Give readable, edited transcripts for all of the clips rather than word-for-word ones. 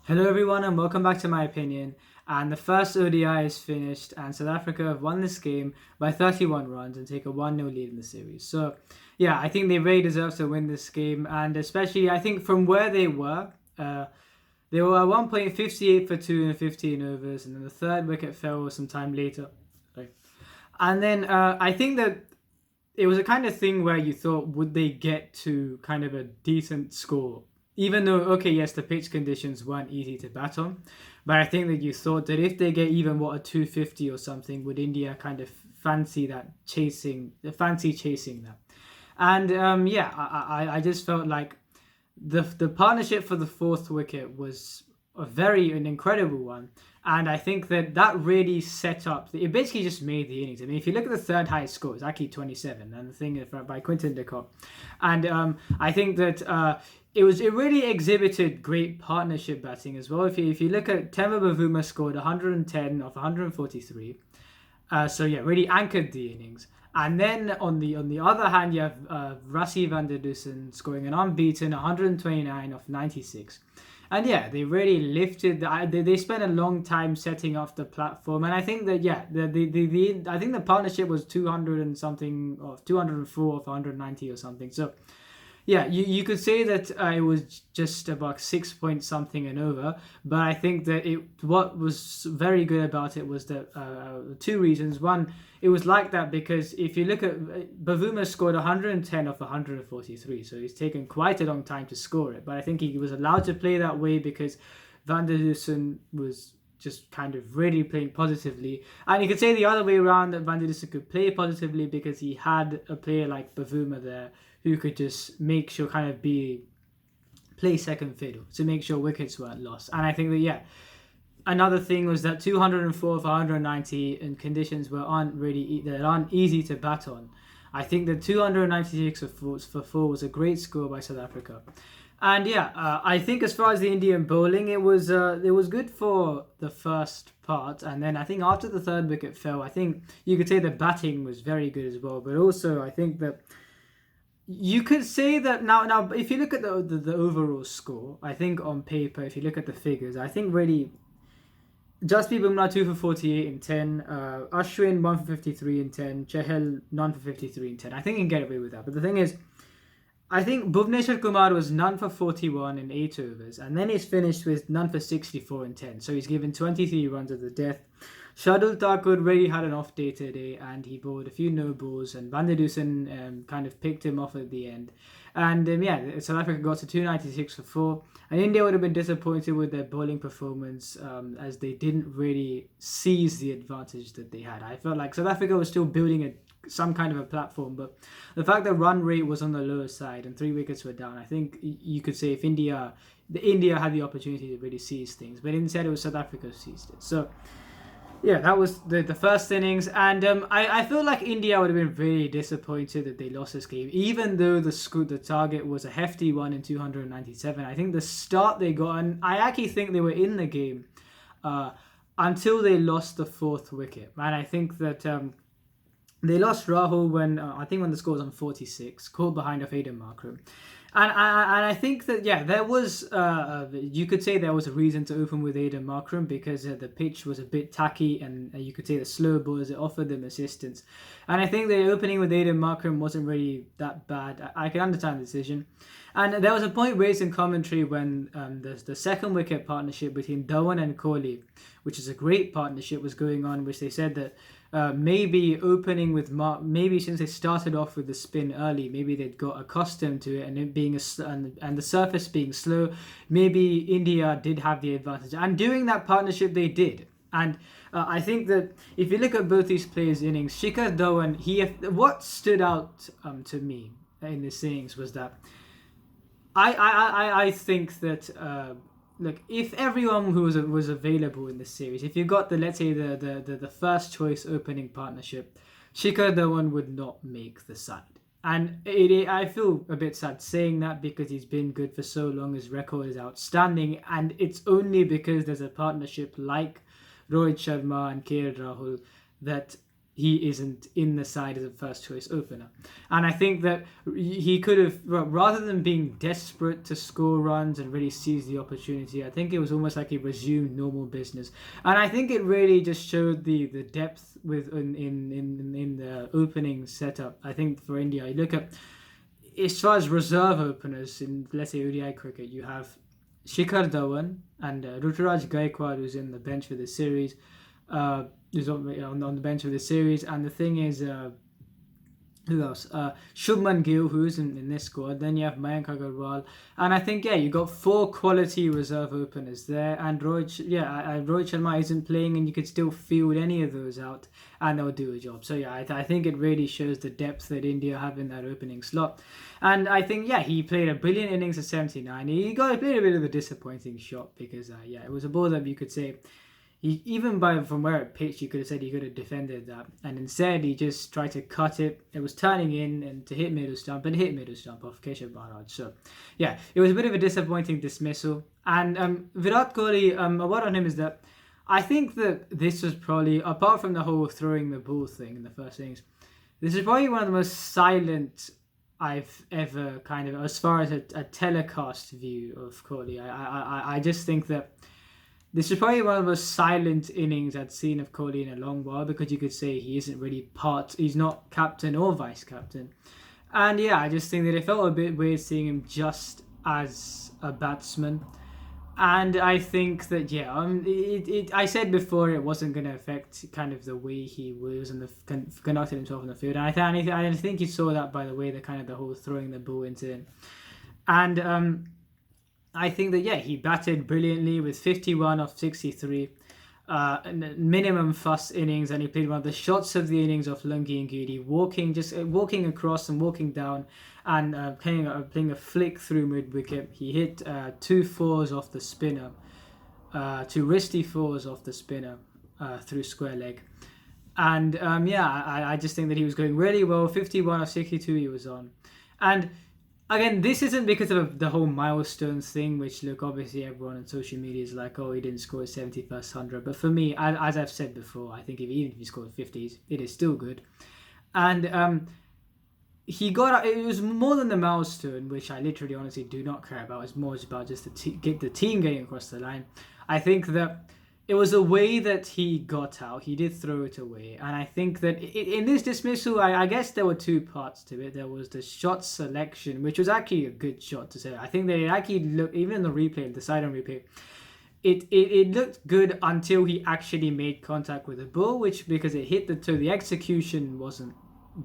Hello everyone and welcome back to My Opinion. And the first ODI is finished and South Africa have won this game by 31 runs and take a 1-0 lead in the series. So yeah, I think they really deserve to win this game, and especially I think from where they were at one point 58 for 2 in 15 overs, and then the third wicket fell some time later. Right. And then I think that it was a kind of thing where you thought, would they get to kind of a decent score? Even though, okay, yes, the pitch conditions weren't easy to bat on, but I think that you thought that if they get even a 250 or something, would India kind of fancy chasing that? And yeah, I just felt like the partnership for the fourth wicket was an incredible one. And I think that really set up. It basically just made the innings. I mean, if you look at the third highest score, it's actually 27, and the thing is by Quinton de Kock. And I think that it really exhibited great partnership batting as well. If you look at Temba Bavuma scored 110 off 143, so yeah, really anchored the innings. And then on the other hand, you have Rassie van der Dussen scoring an unbeaten 129 off 96. And yeah, they really lifted. They spent a long time setting up the platform, and I think that yeah, I think the partnership was 200 and something, or 204 of 190 or something. So yeah, you could say that it was just about 6 point something and over, but I think that what was very good about it was that two reasons. One, it was like that because if you look at Bavuma scored 110 off 143, so he's taken quite a long time to score it. But I think he was allowed to play that way because Van der Dussen was just kind of really playing positively. And you could say the other way around, that Van der Dussen could play positively because he had a player like Bavuma there who could just make sure play second fiddle to make sure wickets weren't lost. And I think that yeah, another thing was that 204 of 190 and conditions that aren't easy to bat on. I think that 296 for 4 was a great score by South Africa. And yeah, I think as far as the Indian bowling, it was good for the first part, and then I think after the third wicket fell, I think you could say the batting was very good as well. But also, I think that you could say that now if you look at the overall score, I think on paper, if you look at the figures, I think really Jasprit Bumrah 2 for 48 in 10, Ashwin 1 for 53 in 10, Chahal none for 53 in 10. I think you can get away with that. But the thing is, I think Bhuvneshwar Kumar was none for 41 in 8 overs, and then he's finished with none for 64 in 10. So he's given 23 runs at the death. Shardul Thakur really had an off day today, and he bowled a few no balls, and Van der Dussen kind of picked him off at the end. And yeah, South Africa got to 296 for 4, and India would have been disappointed with their bowling performance as they didn't really seize the advantage that they had. I felt like South Africa was still building some kind of a platform, but the fact that run rate was on the lower side and 3 wickets were down, I think you could say if India had the opportunity to really seize things, but instead it was South Africa who seized it. So yeah, that was the first innings, and I feel like India would have been really disappointed that they lost this game, even though the target was a hefty one in 297. I think the start they got, and I actually think they were in the game until they lost the fourth wicket, and I think that they lost Rahul when the score was on 46, caught behind of Aiden Markram. And I think that, yeah, there was, you could say there was a reason to open with Aiden Markram because the pitch was a bit tacky, and you could say the slow bowlers, it offered them assistance. And I think the opening with Aiden Markram wasn't really that bad. I can understand the decision. And there was a point raised in commentary when the second wicket partnership between Dhawan and Kohli, which is a great partnership, was going on, which they said that maybe opening with maybe since they started off with the spin early, maybe they'd got accustomed to it, and it being and the surface being slow, maybe India did have the advantage. And doing that partnership, they did. And I think that if you look at both these players' innings, Shikhar Dhawan, what stood out to me in this innings was that I think that look, if everyone who was available in this series, if you got let's say the first choice opening partnership, Shikhar Dhawan would not make the side. And I feel a bit sad saying that because he's been good for so long, his record is outstanding, and it's only because there's a partnership like Rohit Sharma and KL Rahul that he isn't in the side as a first choice opener. And I think that he could have, rather than being desperate to score runs and really seize the opportunity, I think it was almost like he resumed normal business. And I think it really just showed the depth in the opening setup. I think for India, you look at, as far as reserve openers in, let's say, ODI cricket, you have Shikhar Dhawan and Ruturaj Gaikwad, who's in the bench for the series. Who's on the bench of the series, and the thing is, who else? Shubman Gill, who's in this squad. Then you have Mayank Agarwal, and I think you got 4 quality reserve openers there. And Rohit Sharma isn't playing, and you could still field any of those out, and they'll do a job. So I think it really shows the depth that India have in that opening slot. And I think he played a brilliant innings at 79. He got a bit of a disappointing shot because it was a ball that you could say. From where it pitched, you could have said he could have defended that, and instead he just tried to cut it. It was turning in and to hit middle stump, and hit middle stump off Keshav Maharaj. So, it was a bit of a disappointing dismissal. And Virat Kohli, what on him is that I think that this was probably, apart from the whole throwing the ball thing in the first innings, this is probably one of the most silent I've ever kind of, as far as a telecast view of Kohli. I just think that this is probably one of the most silent innings I'd seen of Kohli in a long while, because you could say he isn't really he's not captain or vice captain. And I just think that it felt a bit weird seeing him just as a batsman. And I think that, I said before it wasn't going to affect kind of the way he was and conducted himself on the field. And I think you saw that by the way, the whole throwing the ball into him. And, I think that, he batted brilliantly with 51 off 63, minimum fuss innings, and he played one of the shots of the innings of Lungi and Giri, walking across and walking down, and playing a flick through mid-wicket. He hit 2 fours off the spinner, 2 wristy fours off the spinner through square leg. And I just think that he was going really well. 51 off 62 he was on. And again, this isn't because of the whole milestones thing, which, look, obviously everyone on social media is like, oh, he didn't score his 71st 100. But for me, as I've said before, I think even if he scored 50s, it is still good. And he got, it was more than the milestone, which I literally honestly do not care about. It's more about just get the team getting across the line. I think that it was the way that he got out. He did throw it away. And I think that in this dismissal, I guess there were 2 parts to it. There was the shot selection, which was actually a good shot to say. I think that it actually looked, even in the replay, the sidearm replay, it looked good until he actually made contact with the ball, because it hit the toe. The execution wasn't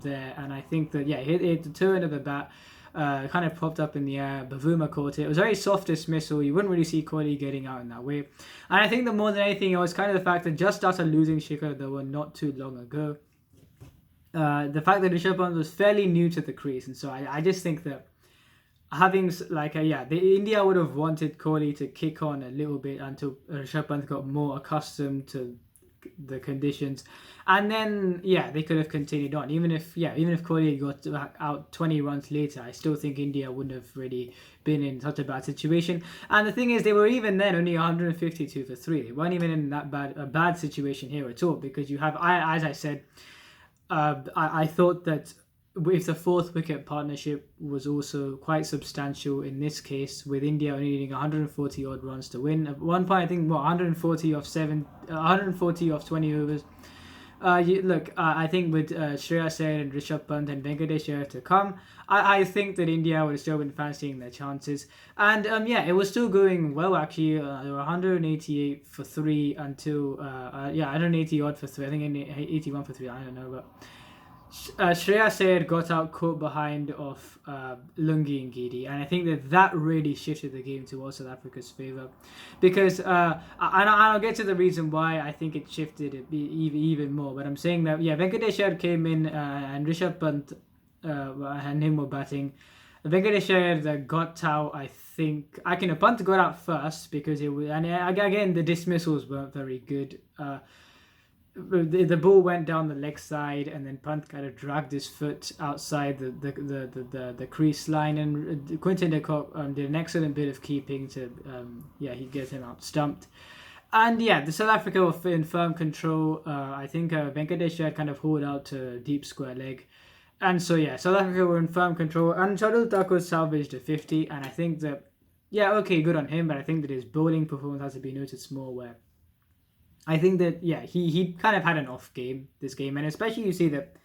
there. And I think that, it hit the toe end of the bat. Kind of popped up in the air. Bavuma caught it. It was a very soft dismissal. You wouldn't really see Kohli getting out in that way. And I think that more than anything, it was kind of the fact that just after losing Shikhar Dhawan not too long ago, the fact that Rishabh Pant was fairly new to the crease. And so I just think that having the India would have wanted Kohli to kick on a little bit until Rishabh Pant got more accustomed to the conditions, and then they could have continued on. Even if Kohli got out 20 runs later, I still think India wouldn't have really been in such a bad situation. And the thing is, they were even then only 152 for 3. They weren't even in that bad situation here at all, because you have, as I said, I thought that if the 4th wicket partnership was also quite substantial in this case, with India only needing 140 odd runs to win. At one point, I think 140 off 20 overs. I think with Shreyas Iyer and Rishabh Pant and Venkatesh Iyer to come, I think that India would have still been fancying their chances. And it was still going well actually. There were 188 for 3 until 180 odd for 3. I think 81 for 3. I don't know, but Shreyas Iyer got out caught behind of Lungi and Giri, and I think that really shifted the game towards South Africa's favour, because I'll get to the reason why I think it shifted it even more. But I'm saying that Venkatesh Iyer came in and Rishabh Pant and him were batting. Venkatesh Iyer got out. I think Pant got out first because it was, and again the dismissals weren't very good. The ball went down the leg side, and then Pant kind of dragged his foot outside the crease line, and Quinton de Kock did an excellent bit of keeping to he get him out stumped. And yeah, the South Africa were in firm control. I think Venkatesh had kind of hauled out to deep square leg. And so yeah, South Africa were in firm control. And Shadul Thakur salvaged a 50. And I think that, yeah, okay, good on him. But I think that his bowling performance has to be noted more where I think that, yeah, he kind of had an off game this game. And especially you see that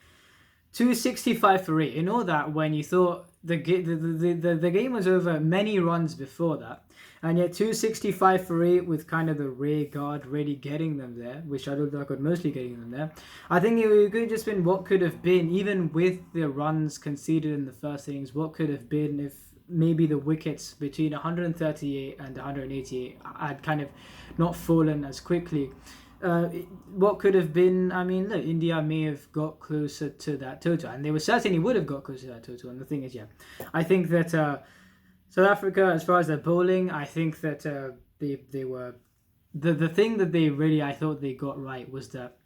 265 for 8. You know that when you thought the game was over many runs before that. And yet 265 for 8 with kind of the rear guard really getting them there, with Shadul Thakur mostly getting them there. I think it could have just been what could have been, even with the runs conceded in the first innings, what could have been if maybe the wickets between 138 and 188 had kind of not fallen as quickly. What could have been, I mean, look, India may have got closer to that total, and they were certainly would have got closer to that total. And the thing is, yeah, I think that South Africa, as far as their bowling, I think that they were the thing that they really, I thought they got right was that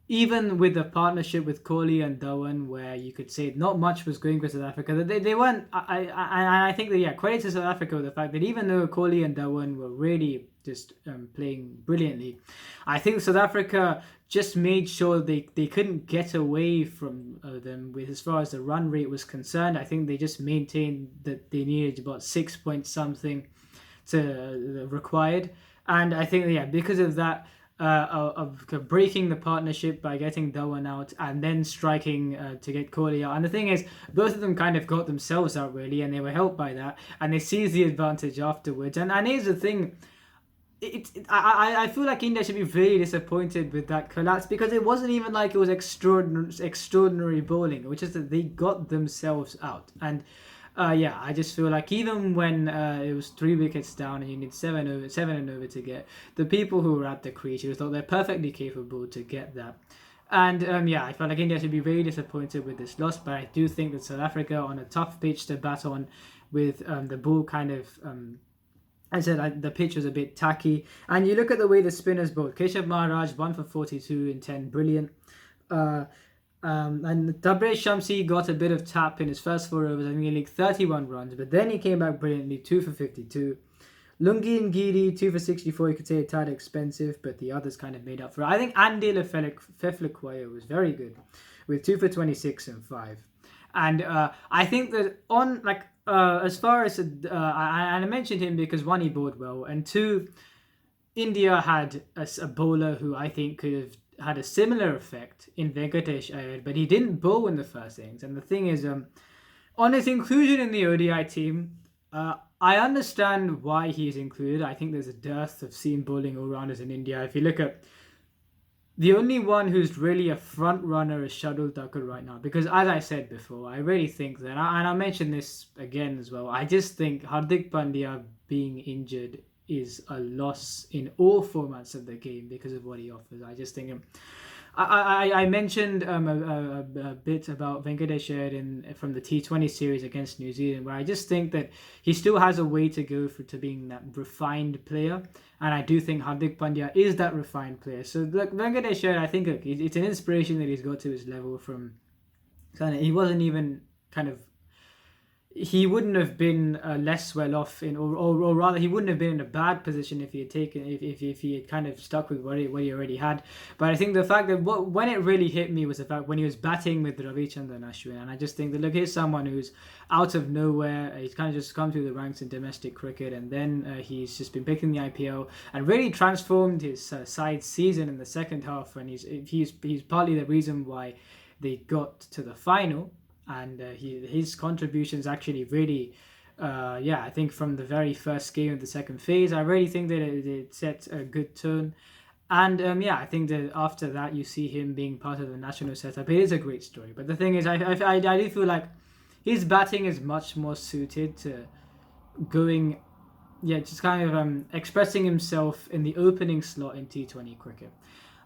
even with the partnership with Kohli and Dhawan, where you could say not much was going for South Africa, they weren't. I think that, yeah, credit to South Africa with the fact that even though Kohli and Dhawan were really just playing brilliantly, I think South Africa just made sure they couldn't get away from them with as far as the run rate was concerned. I think they just maintained that they needed about 6 point something to required, and I think, yeah, because of that. Of breaking the partnership by getting Dhawan out and then striking to get Kohli out. And the thing is, both of them kind of got themselves out really, and they were helped by that, and they seized the advantage afterwards. And here's the thing, I feel like India should be very disappointed with that collapse, because it wasn't even like it was extraordinary bowling, which is that they got themselves out. And yeah, I just feel like even when it was 3 wickets down and you need seven and over to get, the people who were at the crease, you thought they're perfectly capable to get that. And yeah, I felt like India should be very disappointed with this loss, but I do think that South Africa on a tough pitch to bat on with the ball kind of... I said the pitch was a bit tacky. And you look at the way the spinners bowled. Keshav Maharaj, 1 for 42 in 10, brilliant. And Tabraiz Shamsi got a bit of tap in his first 4 overs. I think he leaked 31 runs, but then he came back brilliantly, 2 for 52. Lungi and Giri, 2 for 64. You could say a tad expensive, but the others kind of made up for it. I think Andile Feflequayo was very good with 2 for 26 and 5. And I think that on, like, as far as, I mentioned him because 1, he bowled well, and 2, India had a bowler who I think could have had a similar effect in Venkatesh Iyer, but he didn't bowl in the first innings. And the thing is, on his inclusion in the ODI team, I understand why he's included. I think there's a dearth of seam bowling all-rounders in India. If you look at the only one who's really a front runner is Shadul Thakur right now, because as I said before, I really think that, and I'll mention this again as well, I just think Hardik Pandya being injured is a loss in all formats of the game because of what he offers. I just think I mentioned a bit about Venkatesh Iyer from the T20 series against New Zealand, where I just think that he still has a way to go to being that refined player, and I do think Hardik Pandya is that refined player. So look, Venkatesh Iyer, I think it's an inspiration that he's got to his level from kind of, he wasn't even kind of, he wouldn't have been less well off or rather he wouldn't have been in a bad position if he had taken if he had kind of stuck with what he already had. But I think the fact that when it really hit me was the fact when he was batting with Ravichandran Ashwin, and I just think that, look, here's someone who's out of nowhere. He's kind of just come through the ranks in domestic cricket, and then he's just been picking the IPL and really transformed his side season in the second half, and he's partly the reason why they got to the final. And his contributions actually really, I think from the very first game of the second phase, I really think that it set a good tone. And I think that after that, you see him being part of the national setup. It is a great story. But the thing is, I do feel like his batting is much more suited to going, just kind of expressing himself in the opening slot in T20 cricket.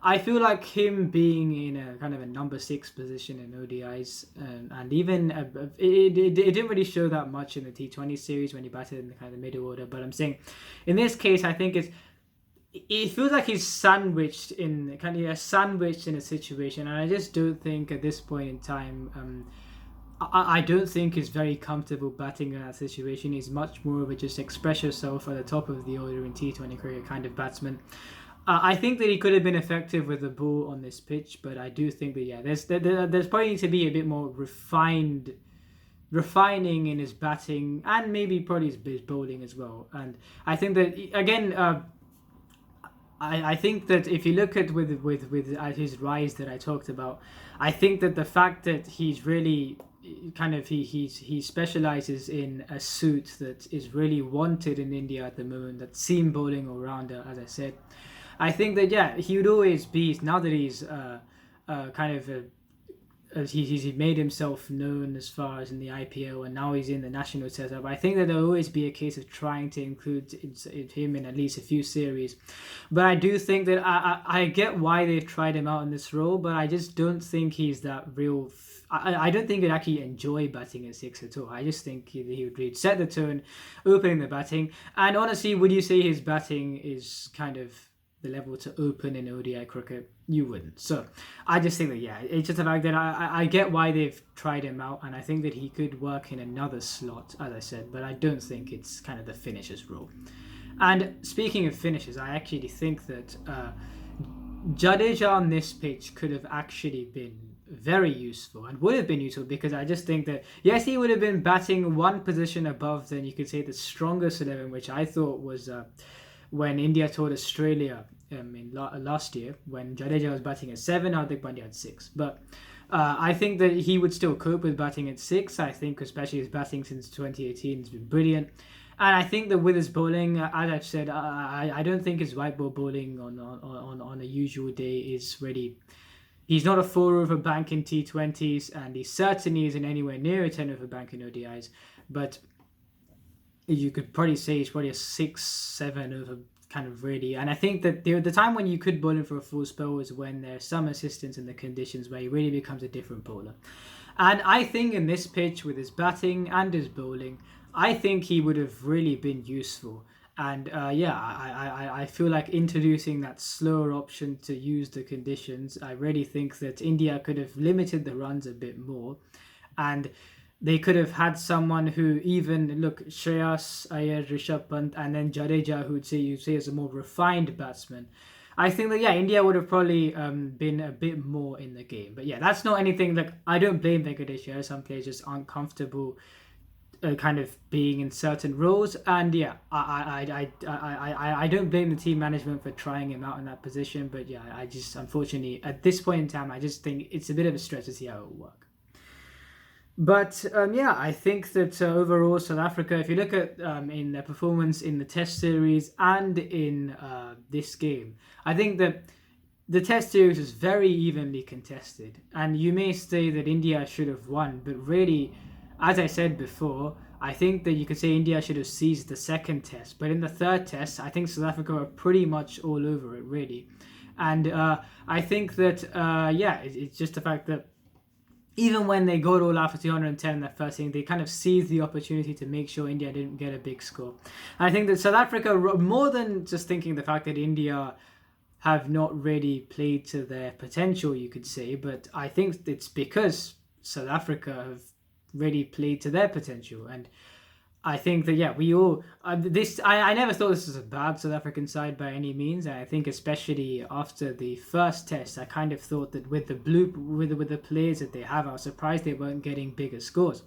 I feel like him being in a kind of a number 6 position in ODIs, and even it didn't really show that much in the T20 series when he batted in the kind of middle order. But I'm saying, in this case, I think it feels like he's sandwiched in a situation, and I just don't think at this point in time, I don't think he's very comfortable batting in that situation. He's much more of a just express yourself at the top of the order in T20 cricket kind of batsman. I think that he could have been effective with the ball on this pitch, but I do think that yeah, there's probably need to be a bit more refining in his batting and maybe probably his bowling as well. And I think that again, I think that if you look at with his rise that I talked about, I think that the fact that he's really kind of he specializes in a suit that is really wanted in India at the moment, that seam bowling all rounder, as I said. I think that yeah, he would always be, now that he's kind of he's made himself known as far as in the IPL, and now he's in the national setup. I think that there'll always be a case of trying to include him in at least a few series. But I do think that I get why they've tried him out in this role, but I just don't think he's that real. I don't think he'd actually enjoy batting at six at all. I just think he would really set the tone, opening the batting. And honestly, would you say his batting is kind of the level to open in ODI cricket? You wouldn't. So I just think that yeah, it's just the fact that I get why they've tried him out, and I think that he could work in another slot, as I said, but I don't think it's kind of the finisher's role. And speaking of finishes, I actually think that Jadeja on this pitch could have actually been very useful and would have been useful, because I just think that yes, he would have been batting one position above than you could say the strongest 11, which I thought was when India toured Australia in last year, when Jadeja was batting at 7, Hardik Pandya at 6. But I think that he would still cope with batting at 6. I think especially his batting since 2018 has been brilliant. And I think that with his bowling, as I've said, I don't think his white ball bowling on a usual day is really. He's not a 4 over bank in T20s, and he certainly isn't anywhere near a 10 over bank in ODIs. But you could probably say he's probably a 6, 7 over kind of really. And I think that the time when you could bowl him for a full spell is when there's some assistance in the conditions where he really becomes a different bowler. And I think in this pitch, with his batting and his bowling, I think he would have really been useful. And I feel like introducing that slower option to use the conditions, I really think that India could have limited the runs a bit more. And they could have had someone who even, look, Shreyas Iyer, Rishabh Pant, and then Jadeja, who you say is a more refined batsman. I think that, yeah, India would have probably been a bit more in the game. But yeah, that's not anything, like, I don't blame Venkatesh here. Some players just aren't comfortable kind of being in certain roles, and yeah, I don't blame the team management for trying him out in that position, but yeah, I just, unfortunately at this point in time, I just think it's a bit of a stretch to see how it will work. But yeah, I think that overall South Africa, if you look at in their performance in the Test series and in this game, I think that the Test series is very evenly contested, and you may say that India should have won, but really, as I said before, I think that you could say India should have seized the second test. But in the third test, I think South Africa were pretty much all over it, really. And I think that, it's just the fact that even when they got all out for 210 in that first inning, they kind of seized the opportunity to make sure India didn't get a big score. And I think that South Africa, more than just thinking the fact that India have not really played to their potential, you could say, but I think it's because South Africa have really played to their potential. And I think that yeah, we all I never thought this was a bad South African side by any means. And I think especially after the first test, I kind of thought that with the players that they have, I was surprised they weren't getting bigger scores.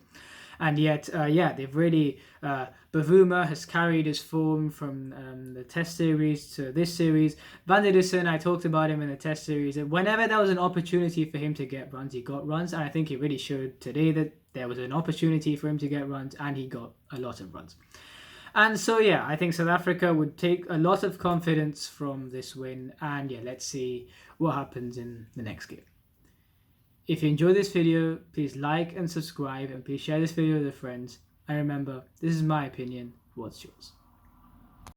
And yet, they've really Bavuma has carried his form from the Test series to this series. Van der Dussen, I talked about him in the Test series, and whenever there was an opportunity for him to get runs, he got runs. And I think he really showed today that there was an opportunity for him to get runs, and he got a lot of runs. And so, yeah, I think South Africa would take a lot of confidence from this win. And yeah, let's see what happens in the next game. If you enjoyed this video, please like and subscribe, and please share this video with your friends. And remember, this is my opinion. What's yours?